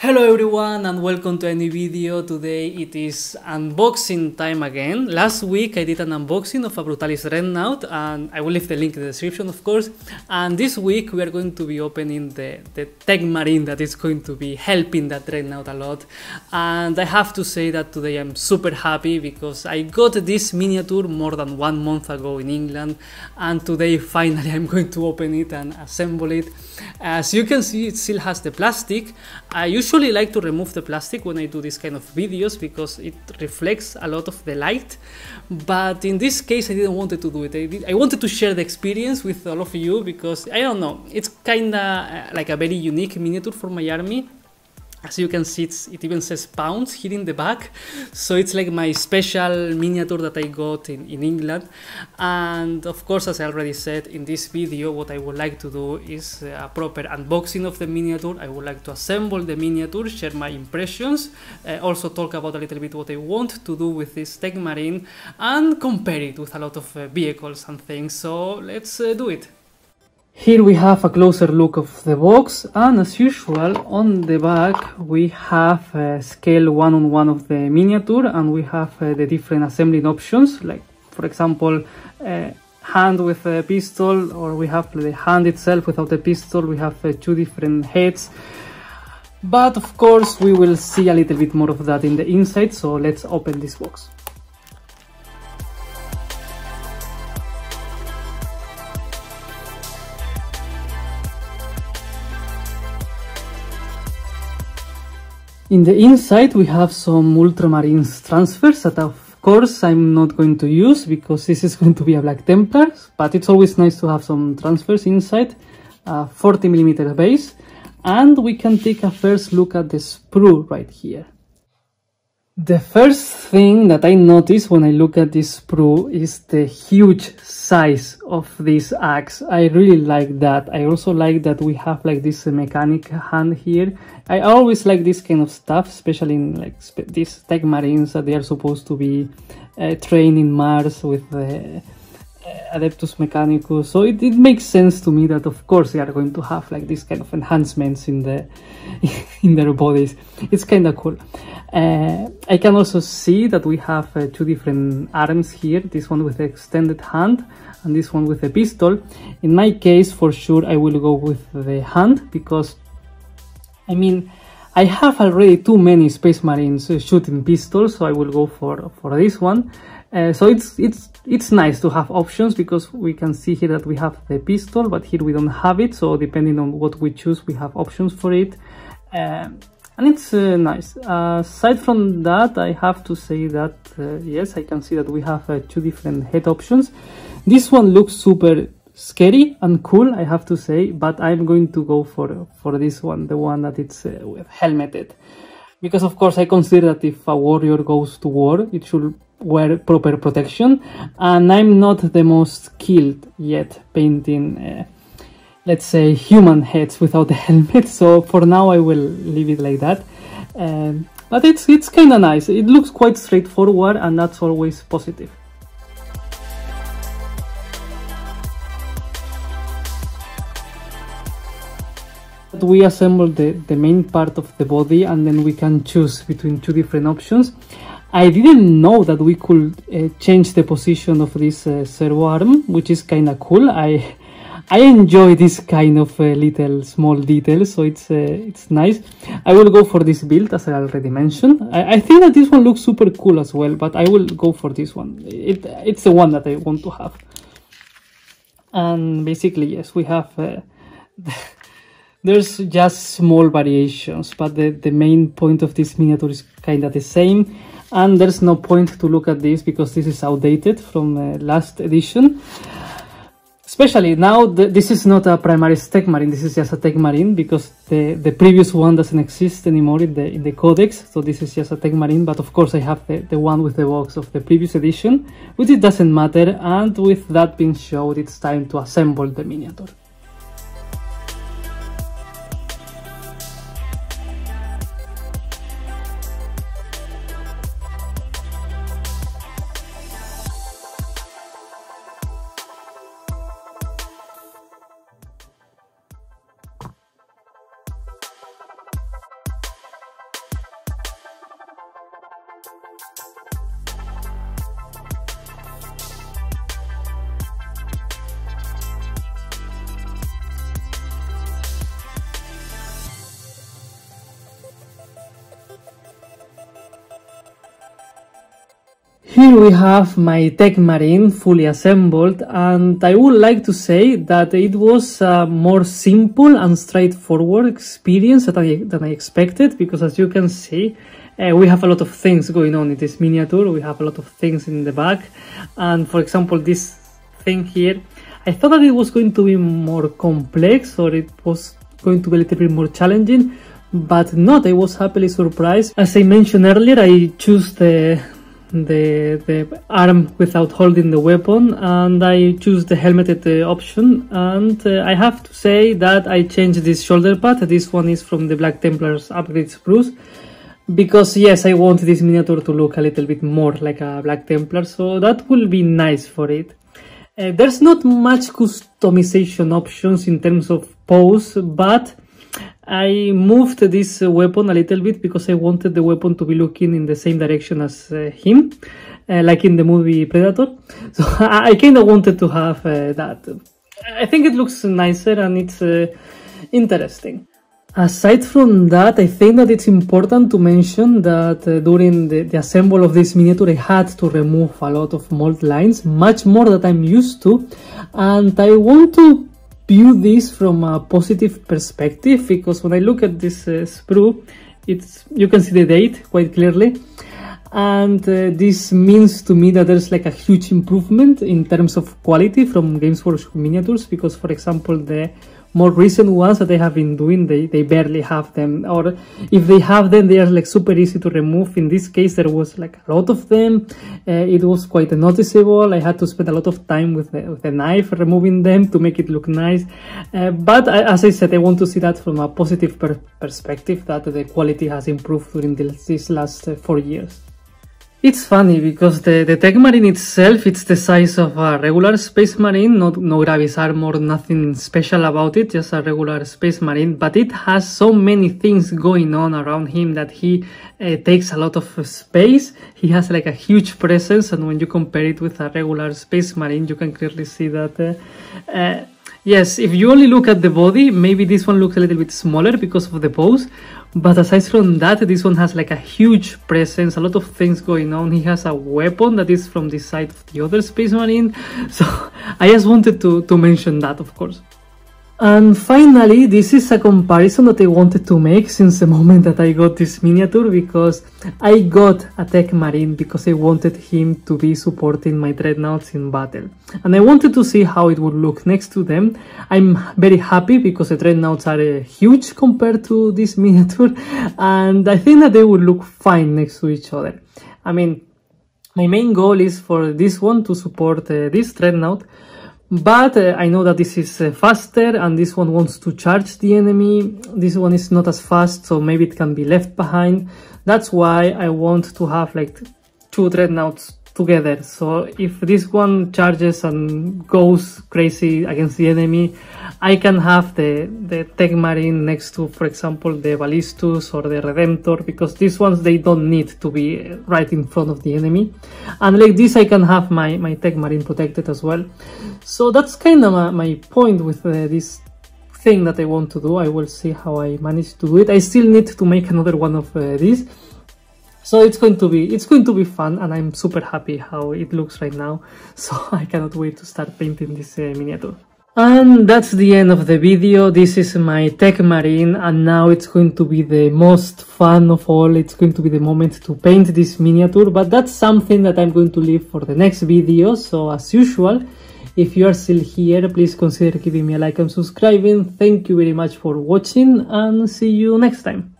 Hello everyone and welcome to a new video. Today it is unboxing time again. Last week I did an unboxing of a Brutalis Dreadnought and I will leave the link in the description of course. And this week we are going to be opening the Techmarine that is going to be helping that Dreadnought a lot. And I have to say that today I'm super happy because I got this miniature more than 1 month ago in England, and today finally I'm going to open it and assemble it. As you can see, it still has the plastic. I usually like to remove the plastic when I do this kind of videos because it reflects a lot of the light, but in this case I didn't want to do it. I wanted to share the experience with all of you because I don't know, it's kinda like a very unique miniature for my army. As you can see, it even says pounds here in the back, so it's like my special miniature that I got in England. And of course, as I already said in this video, what I would like to do is a proper unboxing of the miniature. I would like to assemble the miniature, share my impressions, also talk about a little bit what I want to do with this Techmarine, and compare it with a lot of vehicles and things. So let's do it. Here we have a closer look of the box, and as usual on the back we have scale 1:1 of the miniature, and we have the different assembling options, like for example hand with a pistol, or we have the hand itself without a pistol. We have 2 different heads, but of course we will see a little bit more of that in the inside, so let's open this box. In the inside we have some Ultramarines transfers that of course I'm not going to use because this is going to be a Black Templar, but it's always nice to have some transfers inside. 40mm base, and we can take a first look at the sprue right here. The first thing that I notice when I look at this sprue is the huge size of this axe. I really like that. I also like that we have like this mechanic hand here. I always like this kind of stuff, especially in like these Techmarines that they are supposed to be trained in Mars with the Adeptus Mechanicus. So it makes sense to me that of course they are going to have like this kind of enhancements in their bodies. It's kind of cool. I can also see that we have 2 different arms here, this one with the extended hand and this one with a pistol. In my case, for sure I will go with the hand because I mean I have already too many Space Marines shooting pistols, so I will go for this one. So it's nice to have options because we can see here that we have the pistol, but here we don't have it, so depending on what we choose we have options for it. And it's nice. Aside from that, I have to say that yes, I can see that we have 2 different head options. This one looks super scary and cool, I have to say, but I'm going to go for this one, the one that it's with helmeted, because of course I consider that if a warrior goes to war, it should wear proper protection, and I'm not the most skilled yet painting let's say human heads without a helmet, so for now I will leave it like that. But it's kind of nice. It looks quite straightforward, and that's always positive. We assemble the main part of the body, and then we can choose between 2 different options. I didn't know that we could change the position of this servo arm, which is kind of cool. I enjoy this kind of little small details, so it's nice. I will go for this build, as I already mentioned. I think that this one looks super cool as well, but I will go for this one. It's the one that I want to have. And basically, yes, we have there's just small variations, but the main point of this miniature is kind of the same. And there's no point to look at this because this is outdated from last edition. Especially now, this is not a primary Techmarine, this is just a Techmarine because the previous one doesn't exist anymore in the codex, so this is just a Techmarine. But of course I have the one with the box of the previous edition, which it doesn't matter. And with that being showed, it's time to assemble the miniature. Here we have my Techmarine fully assembled, and I would like to say that it was a more simple and straightforward experience than I expected, because as you can see, we have a lot of things going on in this miniature. We have a lot of things in the back, and for example this thing here, I thought that it was going to be more complex, or it was going to be a little bit more challenging, but not. I was happily surprised. As I mentioned earlier, I choose the arm without holding the weapon, and I choose the helmeted option, and I have to say that I changed this shoulder pad. This one is from the Black Templar's upgrade spruce, because yes, I want this miniature to look a little bit more like a Black Templar, so that will be nice for it. There's not much customization options in terms of pose, but I moved this weapon a little bit because I wanted the weapon to be looking in the same direction as him, like in the movie Predator. So I kind of wanted to have that. I think it looks nicer and it's interesting. Aside from that, I think that it's important to mention that during the assemble of this miniature, I had to remove a lot of mold lines, much more than I'm used to, and I want to view this from a positive perspective, because when I look at this sprue, you can see the date quite clearly, and this means to me that there's like a huge improvement in terms of quality from Games Workshop miniatures, because for example the more recent ones that they have been doing, they barely have them, or if they have them, they are like super easy to remove. In this case, there was like a lot of them. It was quite noticeable. I had to spend a lot of time with the knife removing them to make it look nice. But as I said, I want to see that from a positive perspective, that the quality has improved during these last 4 years. It's funny because the Techmarine itself, it's the size of a regular Space Marine, no Gravis armor, nothing special about it, just a regular Space Marine, but it has so many things going on around him that he takes a lot of space. He has like a huge presence, and when you compare it with a regular Space Marine, you can clearly see that yes, if you only look at the body, maybe this one looks a little bit smaller because of the pose, but aside from that, this one has like a huge presence, a lot of things going on. He has a weapon that is from the side of the other Space Marine, so I just wanted to mention that, of course. And finally, this is a comparison that I wanted to make since the moment that I got this miniature, because I got a Techmarine because I wanted him to be supporting my Dreadnoughts in battle. And I wanted to see how it would look next to them. I'm very happy because the Dreadnoughts are huge compared to this miniature, and I think that they would look fine next to each other. I mean, my main goal is for this one to support this Dreadnought, but I know that this is faster, and this one wants to charge the enemy. This one is not as fast, so maybe it can be left behind. That's why I want to have like 2 Dreadnoughts together. So if this one charges and goes crazy against the enemy, I can have the Techmarine next to, for example, the Ballistus or the Redemptor, because these ones, they don't need to be right in front of the enemy. And like this, I can have my Techmarine protected as well. So that's kind of my point with this thing that I want to do. I will see how I manage to do it. I still need to make another one of these. So it's going to be fun, and I'm super happy how it looks right now. So I cannot wait to start painting this miniature. And that's the end of the video. This is my Techmarine, and now it's going to be the most fun of all. It's going to be the moment to paint this miniature, but that's something that I'm going to leave for the next video. So as usual, if you are still here, please consider giving me a like and subscribing. Thank you very much for watching, and see you next time.